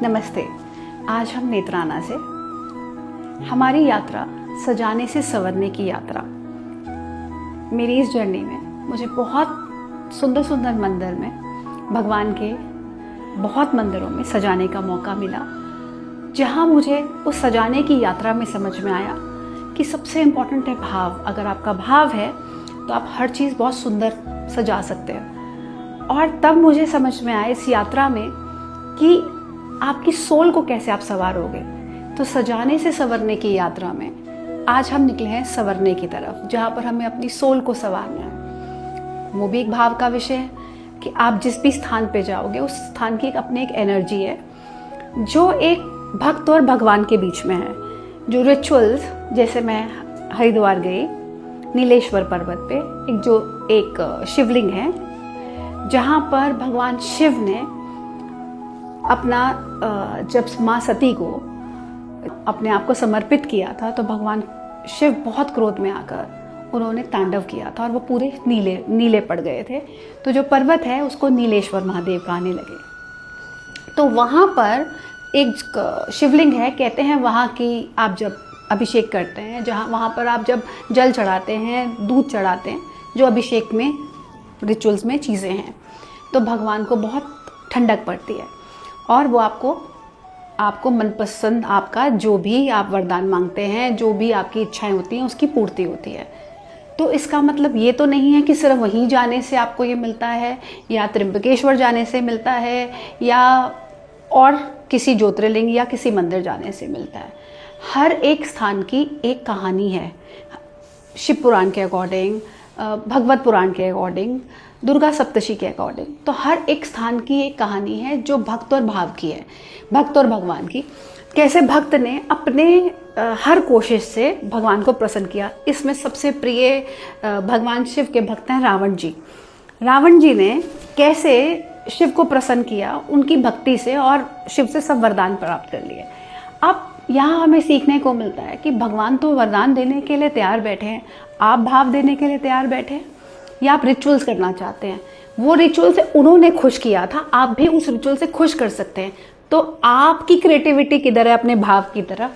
नमस्ते। आज हम नेत्राना से हमारी यात्रा सजाने से संवरने की यात्रा। मेरी इस जर्नी में मुझे बहुत सुंदर सुंदर मंदिर में भगवान के बहुत मंदिरों में सजाने का मौका मिला, जहाँ मुझे उस सजाने की यात्रा में समझ में आया कि सबसे इम्पोर्टेंट है भाव। अगर आपका भाव है तो आप हर चीज़ बहुत सुंदर सजा सकते हो। और तब मुझे समझ में आया इस यात्रा में कि आपकी सोल को कैसे आप संवारोगे। तो सजाने से संवरने की यात्रा में आज हम निकले हैं संवरने की तरफ, जहाँ पर हमें अपनी सोल को संवारना है। वो भी एक भाव का विषय है कि आप जिस भी स्थान पे जाओगे उस स्थान की अपनी एक एनर्जी है जो एक भक्त और भगवान के बीच में है। जो रिचुअल्स, जैसे मैं हरिद्वार गई नीलेश्वर पर्वत पे, एक शिवलिंग है जहाँ पर भगवान शिव ने अपना जब माँ सती को अपने आप को समर्पित किया था तो भगवान शिव बहुत क्रोध में आकर उन्होंने तांडव किया था और वो पूरे नीले पड़ गए थे। तो जो पर्वत है उसको नीलेश्वर महादेव कहने लगे। तो वहाँ पर एक शिवलिंग है, कहते हैं वहाँ की आप जब अभिषेक करते हैं, जहाँ वहाँ पर आप जब जल चढ़ाते हैं, दूध चढ़ाते हैं, जो अभिषेक में रिचुअल्स में चीज़ें हैं, तो भगवान को बहुत ठंडक पड़ती है और वो आपको मनपसंद आपका जो भी आप वरदान मांगते हैं, जो भी आपकी इच्छाएं होती हैं, उसकी पूर्ति होती है। तो इसका मतलब ये तो नहीं है कि सिर्फ वहीं जाने से आपको ये मिलता है या त्र्यंबकेश्वर जाने से मिलता है या और किसी ज्योतिर्लिंग या किसी मंदिर जाने से मिलता है। हर एक स्थान की एक कहानी है। शिव पुराण के अकॉर्डिंग, भगवत पुराण के अकॉर्डिंग, दुर्गा सप्तशी के अकॉर्डिंग, तो हर एक स्थान की एक कहानी है जो भक्त और भाव की है, भक्त और भगवान की। कैसे भक्त ने अपने हर कोशिश से भगवान को प्रसन्न किया। इसमें सबसे प्रिय भगवान शिव के भक्त हैं रावण जी। रावण जी ने कैसे शिव को प्रसन्न किया उनकी भक्ति से और शिव से सब वरदान प्राप्त कर लिए। अब यहाँ हमें सीखने को मिलता है कि भगवान तो वरदान देने के लिए तैयार बैठे हैं, आप भाव देने के लिए तैयार बैठे हैं या आप रिचुअल्स करना चाहते हैं। वो रिचुअल से उन्होंने खुश किया था, आप भी उस रिचुअल से खुश कर सकते हैं। तो आपकी क्रिएटिविटी किधर है अपने भाव की तरफ।